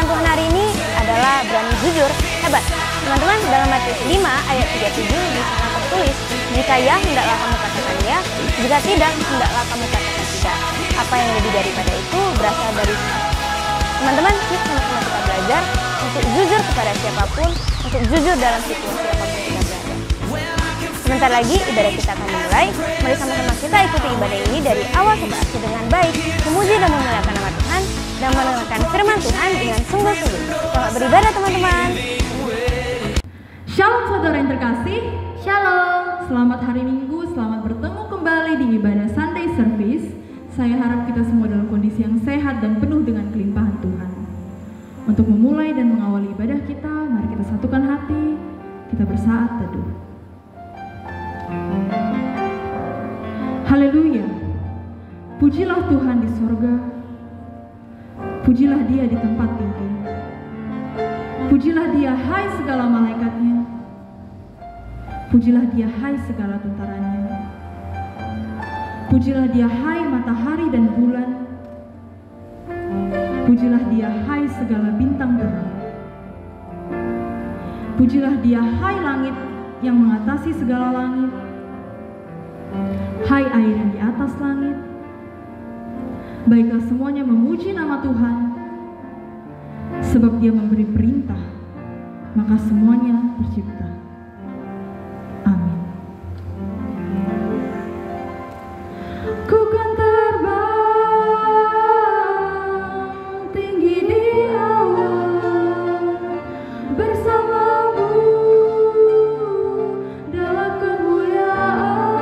firman Tuhan hari ini adalah berani jujur, hebat. Teman-teman, dalam Matius 5 ayat 37 di sana tertulis, jika ya, hendaklah kamu katakan ya, jika tidak, hendaklah kamu katakan tidak. Apa yang lebih daripada itu berasal dari teman-teman, sama-sama kita belajar untuk jujur kepada siapapun, untuk jujur dalam situasi apapun kita berada. Sebentar lagi ibadah kita akan dimulai. Mari sama-sama kita ikuti ibadah ini dari awal sampai akhir dengan baik, memuji dan memuliakan nama Tuhan, dan mendengarkan firman Tuhan dengan sungguh-sungguh. Selamat beribadah teman-teman. Shalom saudara yang terkasih. Shalom. Selamat hari Minggu, selamat bertemu kembali di ibadah Sunday Service. Saya harap kita semua dalam kondisi yang sehat dan penuh dengan kelimpahan Tuhan. Untuk memulai dan mengawali ibadah kita, mari kita satukan hati, kita bersaat teduh. Haleluya. Pujilah Tuhan di sorga. Pujilah Dia di tempat tinggi. Pujilah Dia hai segala malaikatnya. Pujilah Dia hai segala tentaranya. Pujilah Dia hai matahari dan bulan. Pujilah Dia hai segala bintang terang. Pujilah Dia hai langit yang mengatasi segala langit. Hai air yang di atas langit. Baiklah semuanya memuji nama Tuhan, sebab Dia memberi perintah, maka semuanya tercipta. Amin. Ku kan terbang tinggi di awan bersamamu dalam kemuliaan,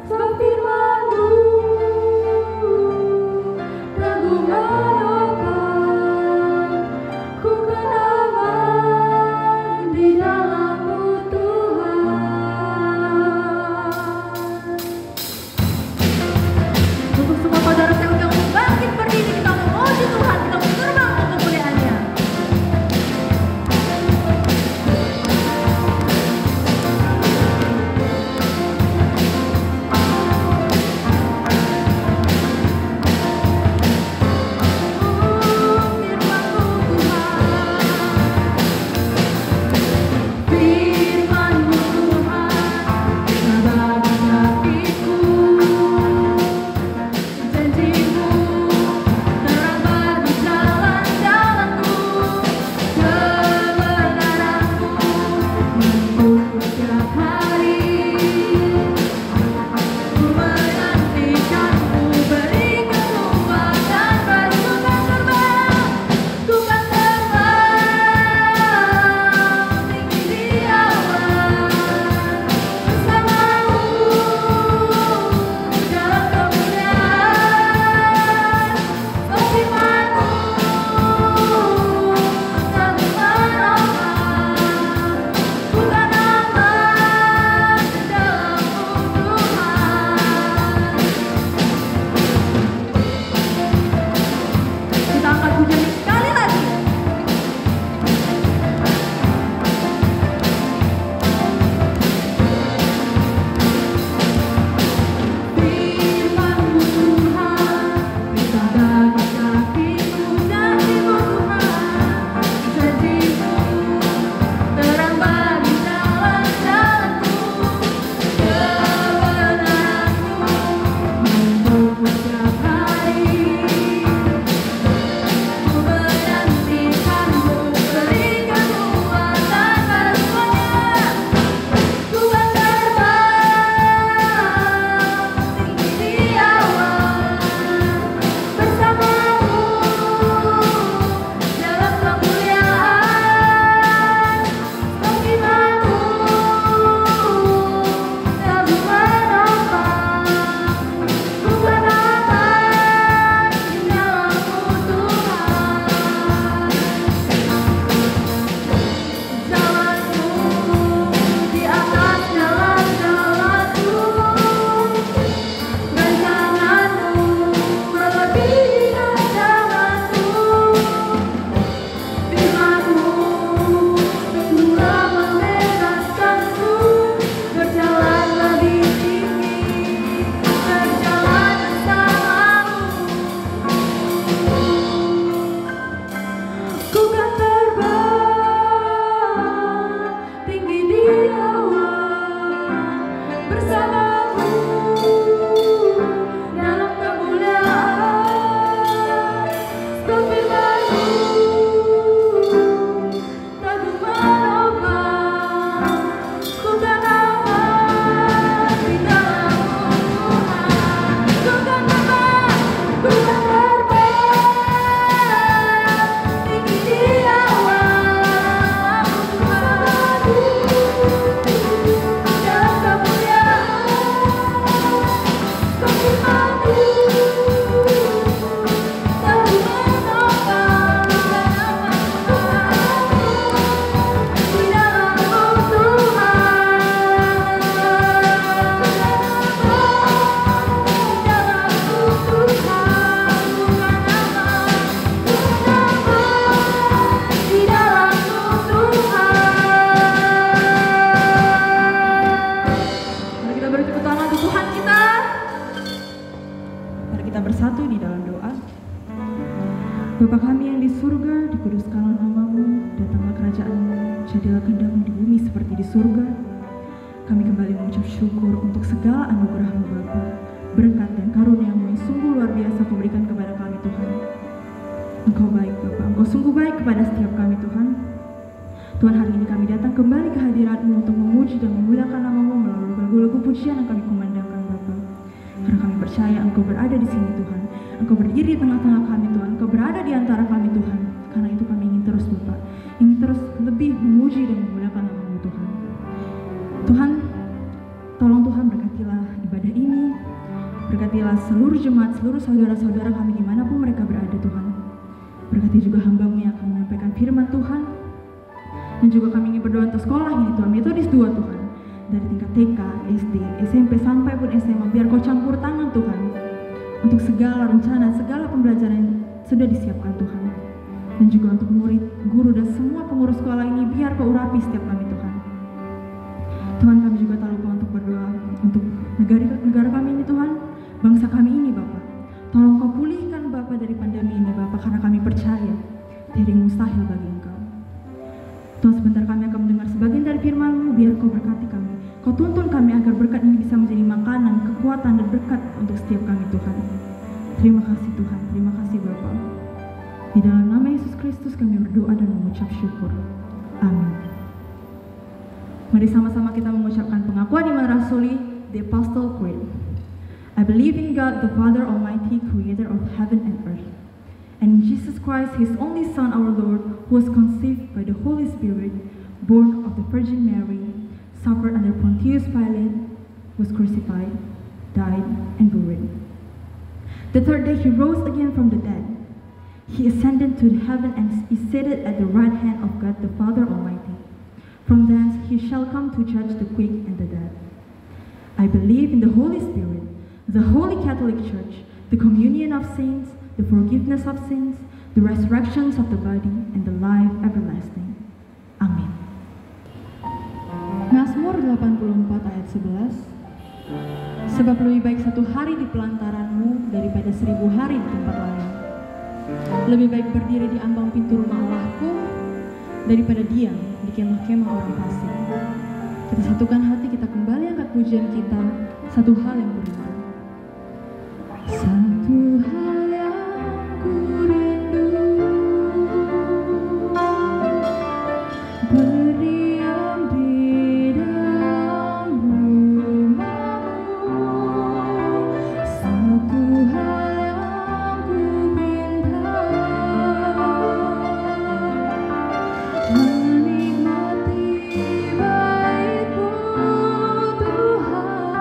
sebab firman-Mu tak ku menopang. Ku kan aman Bapa kami yang di surga, dikuduskanlah namamu, datanglah kerajaan-mu, jadilah kehendak-mu di bumi seperti di surga. Kami kembali mengucap syukur untuk segala anugerah-Mu Bapa, berkat dan karunia-Mu yang sungguh luar biasa Kau berikan kepada kami Tuhan. Engkau baik Bapa, Engkau sungguh baik kepada setiap kami Tuhan. Tuhan, hari ini kami datang kembali ke hadirat-Mu untuk memuji dan memuliakan nama-Mu melalui lagu-lagu pujian yang kami kumandangkan Bapa. Karena kami percaya Engkau berada di sini Tuhan. Engkau berdiri di tengah-tengah kami Tuhan. Engkau berada di antara kami Tuhan. Karena itu kami ingin terus Bapa, ingin terus lebih memuji dan memuliakan nama-Mu Tuhan. Tuhan, tolong Tuhan berkatilah ibadah ini. Berkatilah seluruh jemaat, seluruh saudara-saudara kami dimanapun mereka berada Tuhan. Berkati juga hamba-Mu yang akan menyampaikan firman Tuhan. Dan juga kami ingin berdoa untuk sekolah ini Tuhan, Metodis 2 Tuhan. Dari tingkat TK, SD, SMP sampai pun SMA, biar Kau campur tangan Tuhan. Untuk segala rencana, segala pembelajaran yang sudah disiapkan Tuhan. Dan juga untuk murid, guru dan semua pengurus sekolah ini, biar Kau urapi setiap kami Tuhan. Tuhan, kami juga tak lupa untuk berdoa untuk negara kami ini Tuhan, bangsa kami ini Bapak. Tolong Kau pulihkan Bapak dari pandemi ini Bapak, karena kami percaya tiada yang mustahil bagi Engkau. Tuhan, sebentar kami akan mendengar sebagian dari firman-Mu, biar Kau berkati kami. Kau tuntun kami agar berkat ini bisa menjadi makanan, kekuatan dan berkat untuk setiap kami Tuhan. Terima kasih Tuhan, terima kasih Bapa. Di dalam nama Yesus Kristus kami berdoa dan mengucap syukur. Amin. Mari sama-sama kita mengucapkan pengakuan iman rasuli, the Apostle Creed. I believe in God, the Father Almighty, creator of heaven and earth, and in Jesus Christ, His only Son, our Lord, who was conceived by the Holy Spirit, born of the Virgin Mary, suffered under Pontius Pilate, was crucified, died, and buried. The third day He rose again from the dead. He ascended to heaven and is seated at the right hand of God the Father Almighty. From thence He shall come to judge the quick and the dead. I believe in the Holy Spirit, the Holy Catholic Church, the communion of saints, the forgiveness of sins, the resurrections of the body, and the life everlasting. Amin. Mazmur 84 ayat 11. Sebab lebih baik satu hari di pelantaran-Mu daripada 1000 hari di tempat lain. Lebih baik berdiri di ambang pintu rumah Allahku daripada diam di kemah-kemah orang fasik. Kita satukan hati, kita kembali angkat pujian kita, satu hal yang beriman. Satu hal yang ku rindu, berdiam di dalam rumah-Mu. Satu hal yang ku minta, menikmati baik-Mu Tuhan.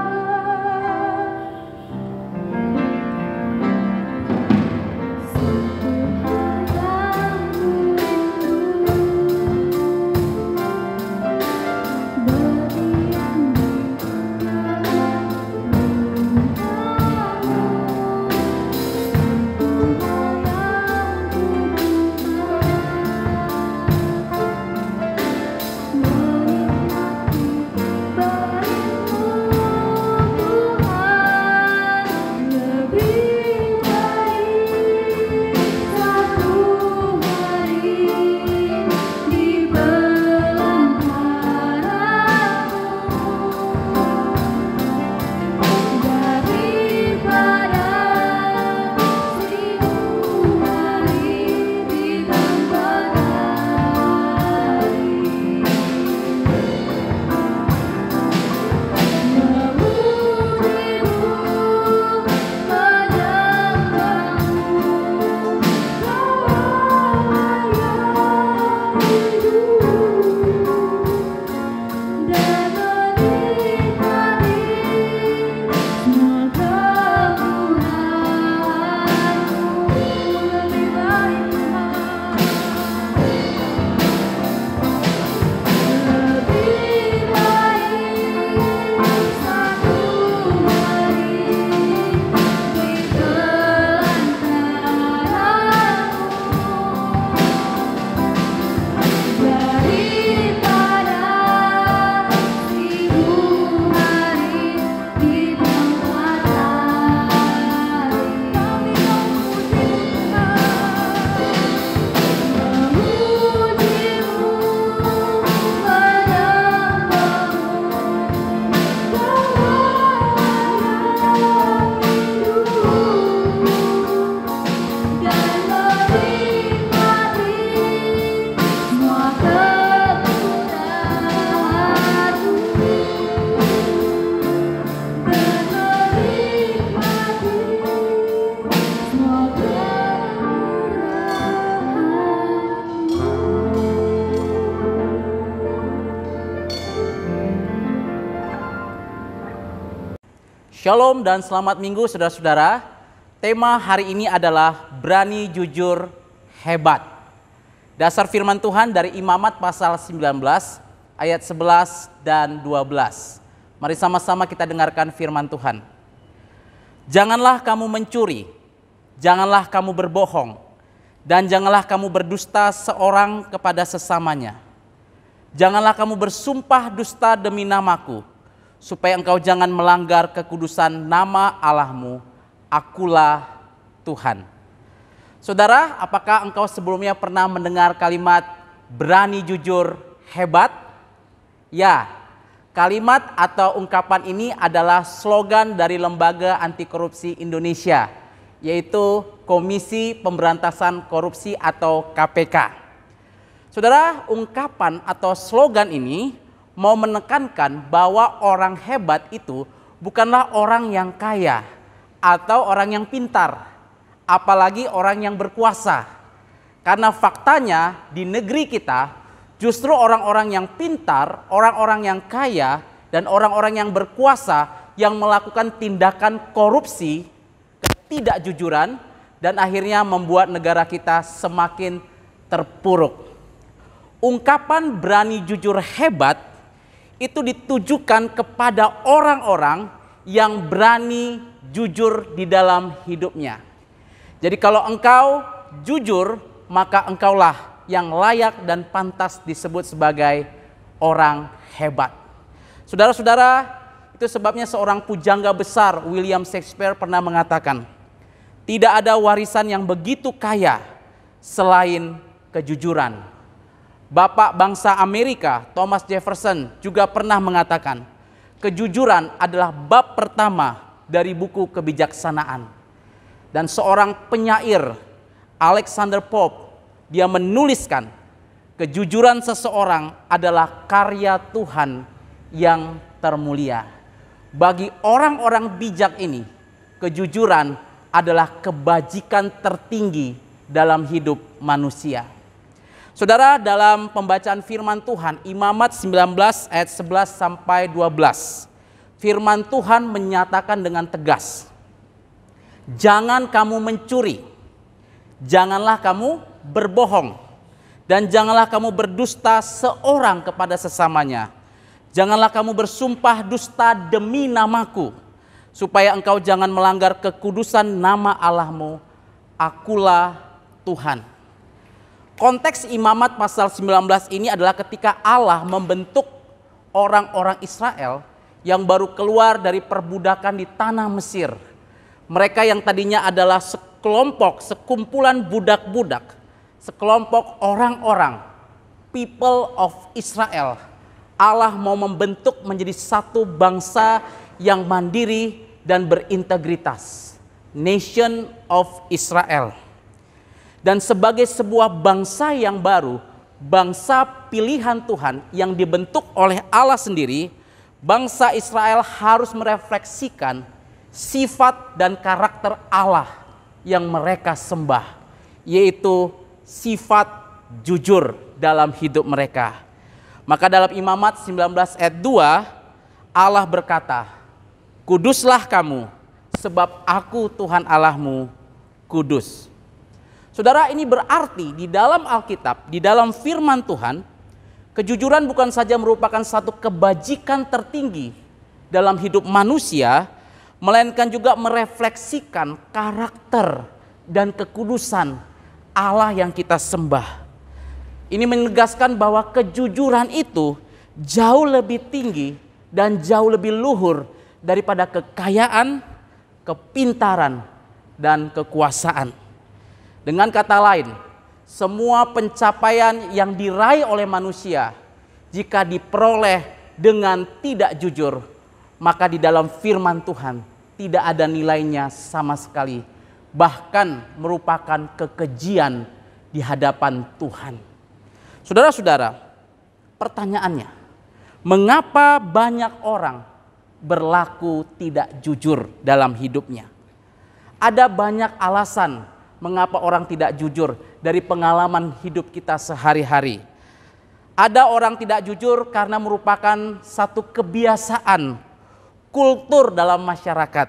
Shalom dan selamat minggu saudara-saudara. Tema hari ini adalah berani jujur hebat. Dasar firman Tuhan dari Imamat pasal 19 ayat 11 dan 12. Mari sama-sama kita dengarkan firman Tuhan. Janganlah kamu mencuri, janganlah kamu berbohong, dan janganlah kamu berdusta seorang kepada sesamanya. Janganlah kamu bersumpah dusta demi namaku, supaya engkau jangan melanggar kekudusan nama Allahmu, akulah Tuhan. Saudara, apakah engkau sebelumnya pernah mendengar kalimat berani jujur hebat? Ya, kalimat atau ungkapan ini adalah slogan dari Lembaga Anti Korupsi Indonesia, yaitu Komisi Pemberantasan Korupsi atau KPK. Saudara, ungkapan atau slogan ini mau menekankan bahwa orang hebat itu bukanlah orang yang kaya atau orang yang pintar, apalagi orang yang berkuasa. Karena faktanya di negeri kita justru orang-orang yang pintar, orang-orang yang kaya, dan orang-orang yang berkuasa yang melakukan tindakan korupsi, ketidakjujuran, dan akhirnya membuat negara kita semakin terpuruk. Ungkapan berani jujur hebat itu ditujukan kepada orang-orang yang berani jujur di dalam hidupnya. Jadi kalau engkau jujur, maka engkaulah yang layak dan pantas disebut sebagai orang hebat. Saudara-saudara, itu sebabnya seorang pujangga besar William Shakespeare pernah mengatakan, tidak ada warisan yang begitu kaya selain kejujuran. Bapak bangsa Amerika Thomas Jefferson juga pernah mengatakan, kejujuran adalah bab pertama dari buku kebijaksanaan. Dan seorang penyair Alexander Pope, dia menuliskan, kejujuran seseorang adalah karya Tuhan yang termulia. Bagi orang-orang bijak ini, kejujuran adalah kebajikan tertinggi dalam hidup manusia. Saudara, dalam pembacaan firman Tuhan, Imamat 19 ayat 11 sampai 12, firman Tuhan menyatakan dengan tegas, jangan kamu mencuri, janganlah kamu berbohong, dan janganlah kamu berdusta seorang kepada sesamanya. Janganlah kamu bersumpah dusta demi namaku, supaya engkau jangan melanggar kekudusan nama Allahmu, akulah Tuhan. Konteks Imamat pasal 19 ini adalah ketika Allah membentuk orang-orang Israel yang baru keluar dari perbudakan di tanah Mesir. Mereka yang tadinya adalah sekumpulan budak-budak, sekelompok orang-orang, people of Israel. Allah mau membentuk menjadi satu bangsa yang mandiri dan berintegritas. Nation of Israel. Dan sebagai sebuah bangsa yang baru, bangsa pilihan Tuhan yang dibentuk oleh Allah sendiri, bangsa Israel harus merefleksikan sifat dan karakter Allah yang mereka sembah, yaitu sifat jujur dalam hidup mereka. Maka dalam Imamat 19 ayat 2, Allah berkata, kuduslah kamu, sebab aku Tuhan Allahmu kudus. Saudara, ini berarti di dalam Alkitab, di dalam firman Tuhan, kejujuran bukan saja merupakan satu kebajikan tertinggi dalam hidup manusia, melainkan juga merefleksikan karakter dan kekudusan Allah yang kita sembah. Ini menegaskan bahwa kejujuran itu jauh lebih tinggi dan jauh lebih luhur daripada kekayaan, kepintaran, dan kekuasaan. Dengan kata lain, semua pencapaian yang diraih oleh manusia, jika diperoleh dengan tidak jujur, maka di dalam firman Tuhan tidak ada nilainya sama sekali, bahkan merupakan kekejian di hadapan Tuhan. Saudara-saudara, pertanyaannya, mengapa banyak orang berlaku tidak jujur dalam hidupnya? Ada banyak alasan mengapa orang tidak jujur dari pengalaman hidup kita sehari-hari. Ada orang tidak jujur karena merupakan satu kebiasaan kultur dalam masyarakat.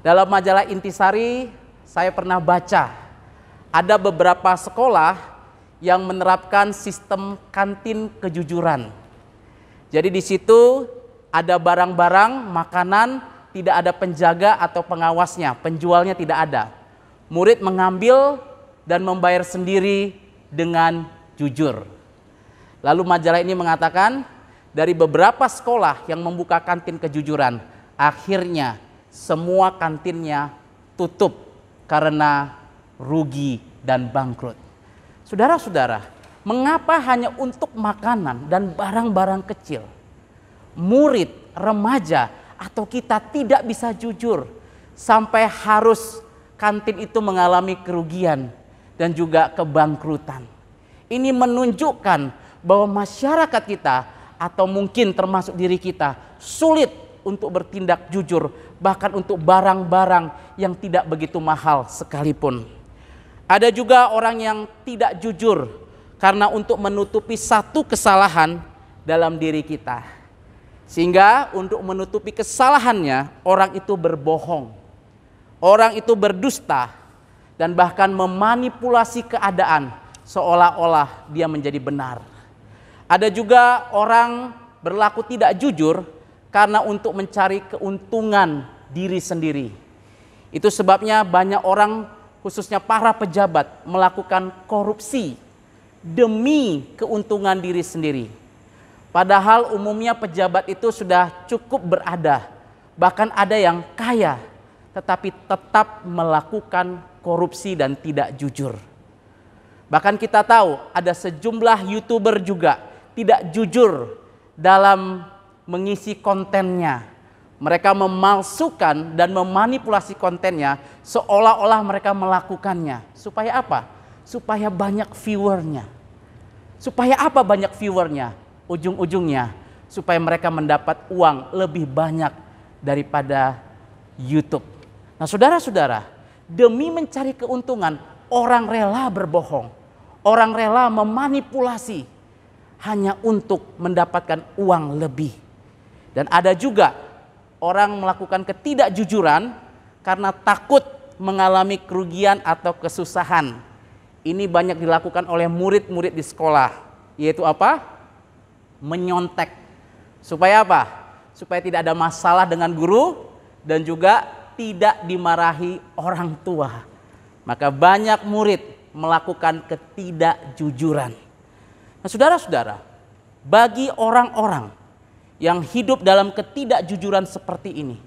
Dalam majalah Intisari saya pernah baca ada beberapa sekolah yang menerapkan sistem kantin kejujuran. Jadi di situ ada barang-barang, makanan, tidak ada penjaga atau pengawasnya, penjualnya tidak ada. Murid mengambil dan membayar sendiri dengan jujur. Lalu majalah ini mengatakan dari beberapa sekolah yang membuka kantin kejujuran, akhirnya semua kantinnya tutup karena rugi dan bangkrut. Saudara-saudara, mengapa hanya untuk makanan dan barang-barang kecil murid, remaja, atau kita tidak bisa jujur sampai harus kantin itu mengalami kerugian dan juga kebangkrutan? Ini menunjukkan bahwa masyarakat kita atau mungkin termasuk diri kita sulit untuk bertindak jujur, bahkan untuk barang-barang yang tidak begitu mahal sekalipun. Ada juga orang yang tidak jujur karena untuk menutupi satu kesalahan dalam diri kita. Sehingga untuk menutupi kesalahannya, orang itu berbohong. Orang itu berdusta dan bahkan memanipulasi keadaan seolah-olah dia menjadi benar. Ada juga orang berlaku tidak jujur karena untuk mencari keuntungan diri sendiri. Itu sebabnya banyak orang, khususnya para pejabat, melakukan korupsi demi keuntungan diri sendiri. Padahal umumnya pejabat itu sudah cukup berada, bahkan ada yang kaya, tetapi tetap melakukan korupsi dan tidak jujur. Bahkan kita tahu ada sejumlah YouTuber juga tidak jujur dalam mengisi kontennya. Mereka memalsukan dan memanipulasi kontennya seolah-olah mereka melakukannya. Supaya apa? Supaya banyak viewernya. Supaya apa banyak viewernya? Ujung-ujungnya supaya mereka mendapat uang lebih banyak daripada YouTube. Nah, saudara-saudara, demi mencari keuntungan, orang rela berbohong. Orang rela memanipulasi hanya untuk mendapatkan uang lebih. Dan ada juga orang melakukan ketidakjujuran karena takut mengalami kerugian atau kesusahan. Ini banyak dilakukan oleh murid-murid di sekolah, yaitu apa? Menyontek. Supaya apa? Supaya tidak ada masalah dengan guru dan juga tidak dimarahi orang tua. Maka banyak murid melakukan ketidakjujuran. Nah, saudara-saudara, bagi orang-orang yang hidup dalam ketidakjujuran seperti ini,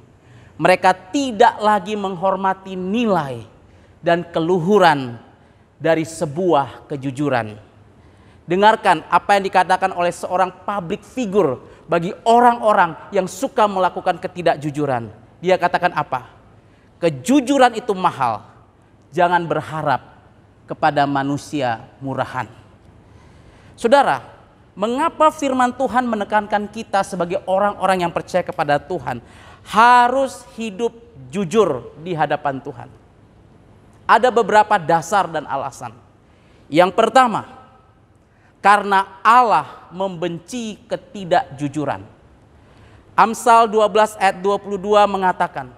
mereka tidak lagi menghormati nilai dan keluhuran dari sebuah kejujuran. Dengarkan apa yang dikatakan oleh seorang public figure bagi orang-orang yang suka melakukan ketidakjujuran. Dia katakan apa? Kejujuran itu mahal, jangan berharap kepada manusia murahan. Saudara, mengapa firman Tuhan menekankan kita sebagai orang-orang yang percaya kepada Tuhan harus hidup jujur di hadapan Tuhan? Ada beberapa dasar dan alasan. Yang pertama, karena Allah membenci ketidakjujuran. Amsal 12 ayat 22 mengatakan,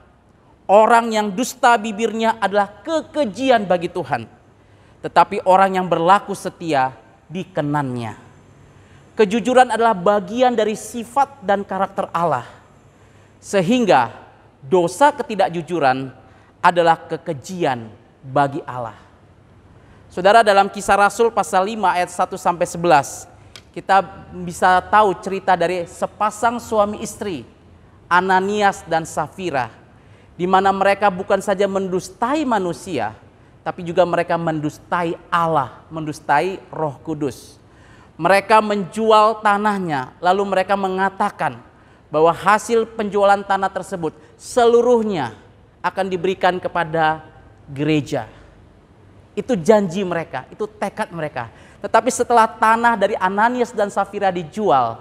orang yang dusta bibirnya adalah kekejian bagi Tuhan, tetapi orang yang berlaku setia dikenannya. Kejujuran adalah bagian dari sifat dan karakter Allah. Sehingga dosa ketidakjujuran adalah kekejian bagi Allah. Saudara, dalam Kisah Rasul pasal 5 ayat 1 sampai 11, kita bisa tahu cerita dari sepasang suami istri, Ananias dan Safira, di mana mereka bukan saja mendustai manusia, tapi juga mereka mendustai Allah, mendustai Roh Kudus. Mereka menjual tanahnya, lalu mereka mengatakan bahwa hasil penjualan tanah tersebut seluruhnya akan diberikan kepada gereja. Itu janji mereka, itu tekad mereka. Tetapi setelah tanah dari Ananias dan Safira dijual,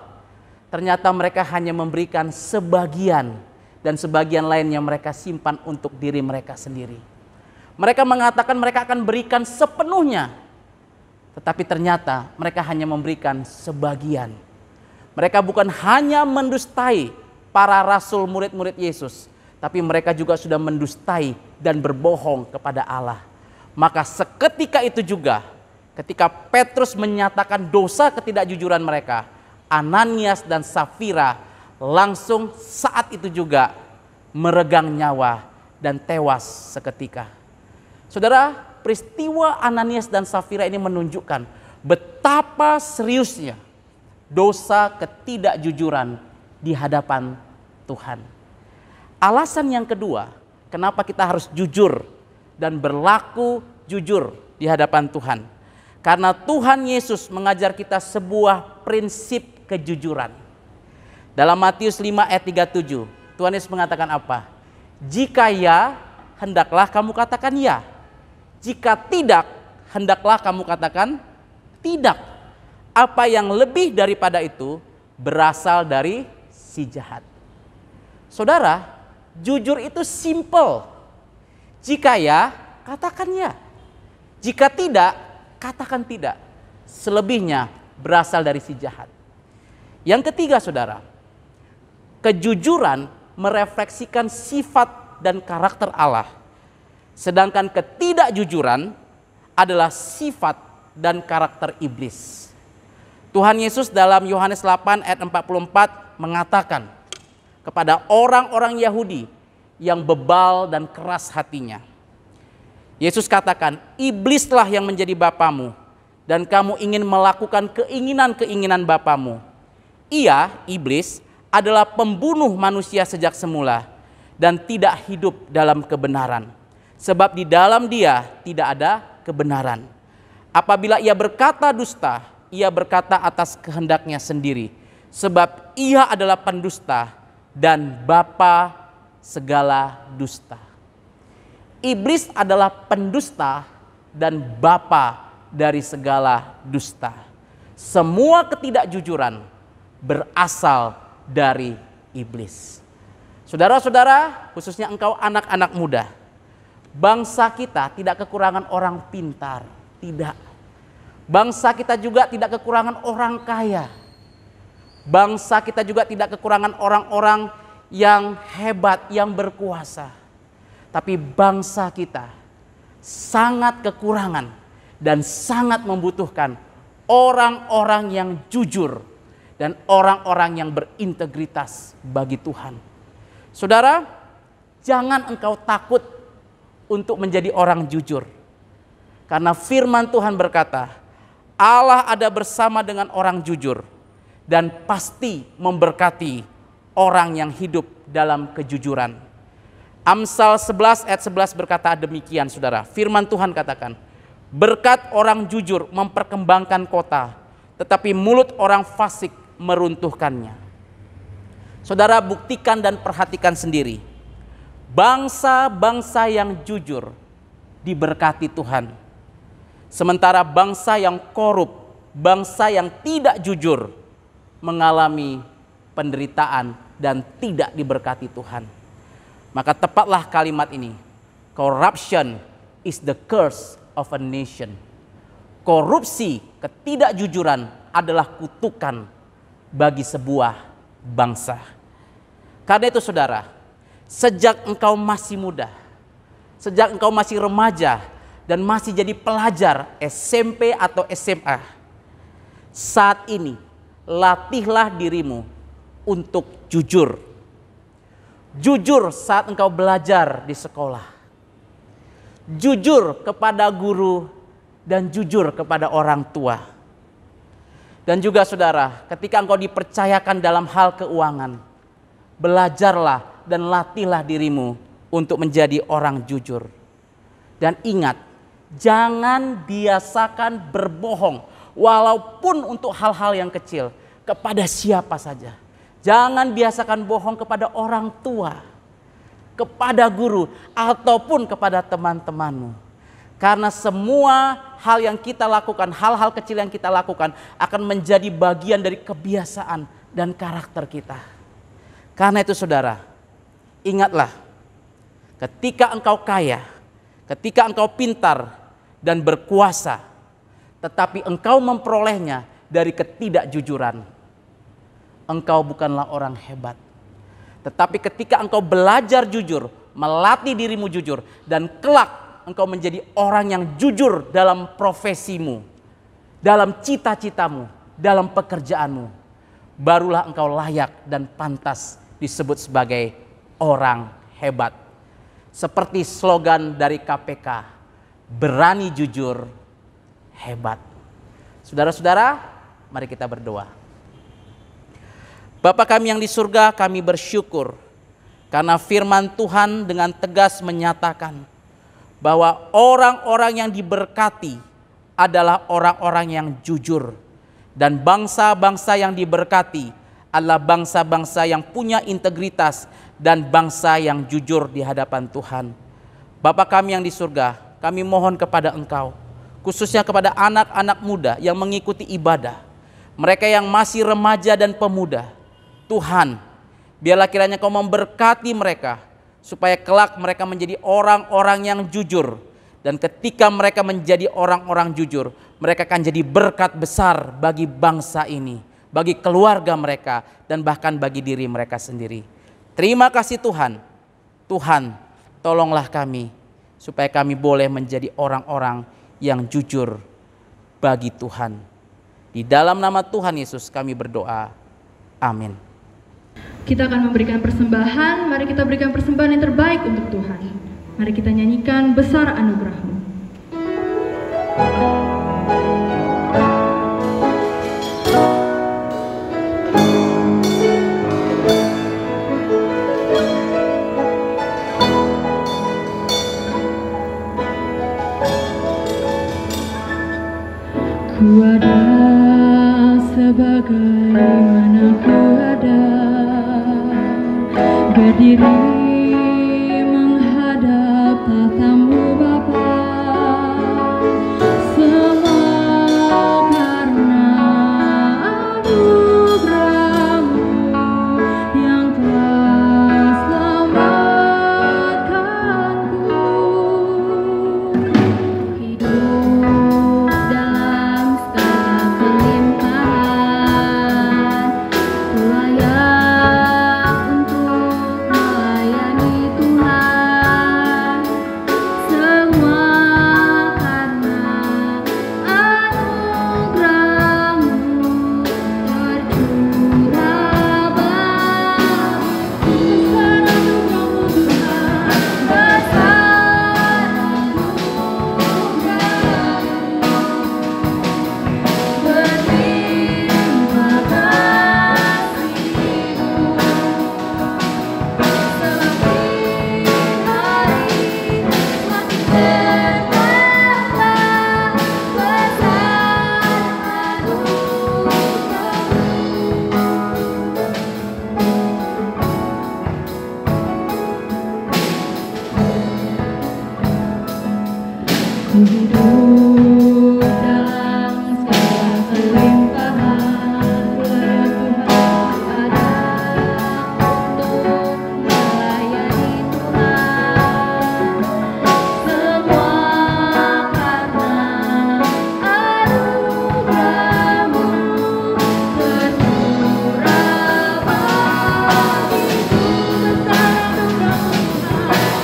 ternyata mereka hanya memberikan sebagian dan sebagian lainnya mereka simpan untuk diri mereka sendiri. Mereka mengatakan mereka akan berikan sepenuhnya, tetapi ternyata mereka hanya memberikan sebagian. Mereka bukan hanya mendustai para rasul murid-murid Yesus, tapi mereka juga sudah mendustai dan berbohong kepada Allah. Maka seketika itu juga, ketika Petrus menyatakan dosa ketidakjujuran mereka, Ananias dan Safira langsung saat itu juga meregang nyawa dan tewas seketika. Saudara, peristiwa Ananias dan Safira ini menunjukkan betapa seriusnya dosa ketidakjujuran di hadapan Tuhan. Alasan yang kedua, kenapa kita harus jujur dan berlaku jujur di hadapan Tuhan. Karena Tuhan Yesus mengajar kita sebuah prinsip kejujuran. Dalam Matius 5 ayat 37, Tuhan Yesus mengatakan apa? Jika ya, hendaklah kamu katakan ya. Jika tidak, hendaklah kamu katakan tidak. Apa yang lebih daripada itu berasal dari si jahat. Saudara, jujur itu simple. Jika ya, katakan ya. Jika tidak, katakan tidak. Selebihnya berasal dari si jahat. Yang ketiga, saudara, kejujuran merefleksikan sifat dan karakter Allah. Sedangkan ketidakjujuran adalah sifat dan karakter iblis. Tuhan Yesus dalam Yohanes 8 ayat 44 mengatakan kepada orang-orang Yahudi yang bebal dan keras hatinya. Yesus katakan, iblislah yang menjadi bapamu dan kamu ingin melakukan keinginan-keinginan bapamu. Ia, iblis, adalah pembunuh manusia sejak semula dan tidak hidup dalam kebenaran. Sebab di dalam dia tidak ada kebenaran. Apabila ia berkata dusta, ia berkata atas kehendaknya sendiri. Sebab ia adalah pendusta dan bapa segala dusta. Iblis adalah pendusta dan bapa dari segala dusta. Semua ketidakjujuran berasal dari iblis. Saudara-saudara, khususnya engkau anak-anak muda, bangsa kita tidak kekurangan orang pintar, tidak. Bangsa kita juga tidak kekurangan orang kaya. Bangsa kita juga tidak kekurangan orang-orang yang hebat, yang berkuasa. Tapi bangsa kita sangat kekurangan dan sangat membutuhkan orang-orang yang jujur dan orang-orang yang berintegritas bagi Tuhan. Saudara, jangan engkau takut untuk menjadi orang jujur. Karena firman Tuhan berkata, Allah ada bersama dengan orang jujur dan pasti memberkati orang yang hidup dalam kejujuran. Amsal 11 ayat 11 berkata demikian, saudara. Firman Tuhan katakan, berkat orang jujur memperkembangkan kota, tetapi mulut orang fasik meruntuhkannya. Saudara, buktikan dan perhatikan sendiri. Bangsa-bangsa yang jujur diberkati Tuhan. Sementara bangsa yang korup, bangsa yang tidak jujur mengalami penderitaan dan tidak diberkati Tuhan. Maka tepatlah kalimat ini. Corruption is the curse of a nation. Korupsi, ketidakjujuran adalah kutukan bagi sebuah bangsa. Karena itu saudara, sejak engkau masih muda, sejak engkau masih remaja dan masih jadi pelajar SMP atau SMA, saat ini latihlah dirimu untuk jujur. Jujur saat engkau belajar di sekolah. Jujur kepada guru dan jujur kepada orang tua. Dan juga saudara, ketika engkau dipercayakan dalam hal keuangan, belajarlah dan latihlah dirimu untuk menjadi orang jujur. Dan ingat, jangan biasakan berbohong walaupun untuk hal-hal yang kecil kepada siapa saja. Jangan biasakan bohong kepada orang tua, kepada guru, ataupun kepada teman-temanmu. Karena semua hal yang kita lakukan, hal-hal kecil yang kita lakukan akan menjadi bagian dari kebiasaan dan karakter kita. Karena itu saudara, ingatlah, ketika engkau kaya, ketika engkau pintar dan berkuasa, tetapi engkau memperolehnya dari ketidakjujuran, engkau bukanlah orang hebat. Tetapi ketika engkau belajar jujur, melatih dirimu jujur, dan kelak engkau menjadi orang yang jujur dalam profesimu, dalam cita-citamu, dalam pekerjaanmu, barulah engkau layak dan pantas disebut sebagai orang hebat. Seperti slogan dari KPK, berani jujur hebat. Saudara-saudara, mari kita berdoa. Bapa kami yang di surga, kami bersyukur karena firman Tuhan dengan tegas menyatakan bahwa orang-orang yang diberkati adalah orang-orang yang jujur. Dan bangsa-bangsa yang diberkati adalah bangsa-bangsa yang punya integritas dan bangsa yang jujur di hadapan Tuhan. Bapa kami yang di surga, kami mohon kepada Engkau, khususnya kepada anak-anak muda yang mengikuti ibadah, mereka yang masih remaja dan pemuda. Tuhan, biarlah kiranya Kau memberkati mereka, supaya kelak mereka menjadi orang-orang yang jujur. Dan ketika mereka menjadi orang-orang jujur, mereka akan jadi berkat besar bagi bangsa ini, bagi keluarga mereka, dan bahkan bagi diri mereka sendiri. Terima kasih Tuhan. Tuhan, tolonglah kami, supaya kami boleh menjadi orang-orang yang jujur bagi Tuhan. Di dalam nama Tuhan Yesus kami berdoa. Amin. Kita akan memberikan persembahan. Mari kita berikan persembahan yang terbaik untuk Tuhan. Mari kita nyanyikan Besar Anugerah-Mu. Ku ada sebagaimana ku ada, berdiri menghadap tatamu Bapa, semua karena anugerah-Mu yang telah selamatkanku. Hidup dalam segala kelimpahan, ku layak untuk melayani Tuhan. Semua karena anugerah-Mu tercurah bagiku. Besar anugerah-Mu Tuhan, besar anugerah-Mu, berterima kasih-Mu. Semakin hari semakin bertambah besar anugerah-Mu. Ku hidup dalam segala kelimpahan, ku layak Tuhan ada untuk melayani Tuhan. Semua karena anugerah-Mu tercurah bagiku.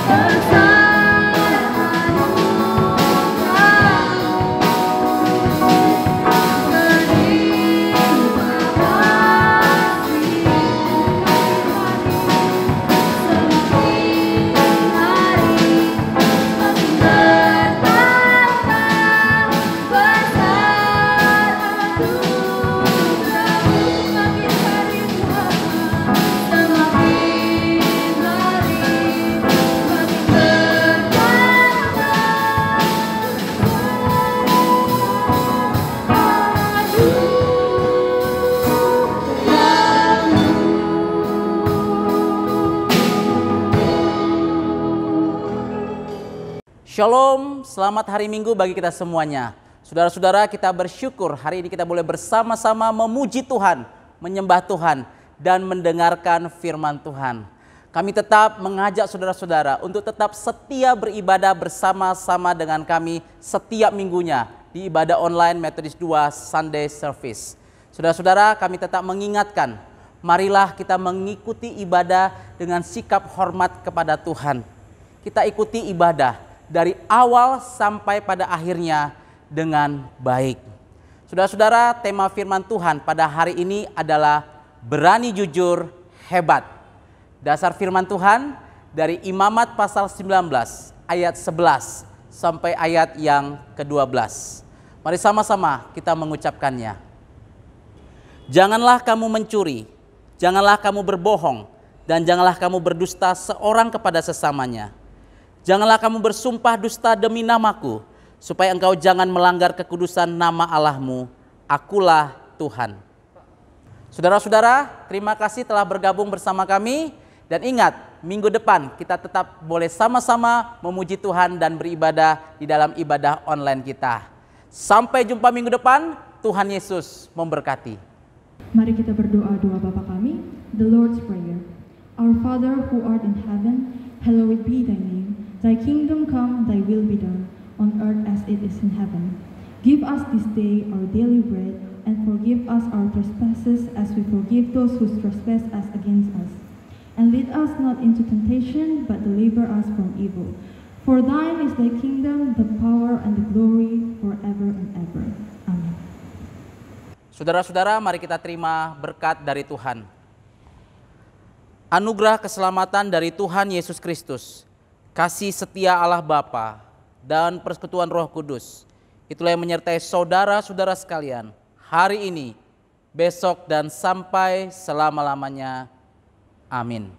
Besar anugerah-Mu Tuhan, besar Shalom, selamat hari Minggu bagi kita semuanya. Saudara-saudara, kita bersyukur hari ini kita boleh bersama-sama memuji Tuhan, menyembah Tuhan, dan mendengarkan firman Tuhan. Kami tetap mengajak saudara-saudara untuk tetap setia beribadah bersama-sama dengan kami setiap minggunya di ibadah online Methodist 2 Sunday Service. Saudara-saudara, kami tetap mengingatkan marilah kita mengikuti ibadah dengan sikap hormat kepada Tuhan. Kita ikuti ibadah dari awal sampai pada akhirnya dengan baik. Saudara-saudara, tema firman Tuhan pada hari ini adalah berani jujur hebat. Dasar firman Tuhan dari Imamat pasal 19 ayat 11 sampai ayat yang ke-12. Mari sama-sama kita mengucapkannya. Janganlah kamu mencuri, janganlah kamu berbohong, dan janganlah kamu berdusta seorang kepada sesamanya. Janganlah kamu bersumpah dusta demi namaku, supaya engkau jangan melanggar kekudusan nama Allahmu. Akulah Tuhan. Saudara-saudara, terima kasih telah bergabung bersama kami. Dan ingat, minggu depan kita tetap boleh sama-sama memuji Tuhan dan beribadah di dalam ibadah online kita. Sampai jumpa minggu depan, Tuhan Yesus memberkati. Mari kita berdoa doa Bapa kami, the Lord's Prayer. Our Father who art in heaven, hallowed be thy name. Thy kingdom come, thy will be done, on earth as it is in heaven. Give us this day our daily bread, and forgive us our trespasses as we forgive those who trespass us against us. And lead us not into temptation, but deliver us from evil. For thine is the kingdom, the power, and the glory, forever and ever. Amen. Saudara-saudara, mari kita terima berkat dari Tuhan. Anugerah keselamatan dari Tuhan Yesus Kristus, kasih setia Allah Bapa, dan persekutuan Roh Kudus, itulah yang menyertai saudara-saudara sekalian hari ini, besok, dan sampai selama-lamanya. Amin.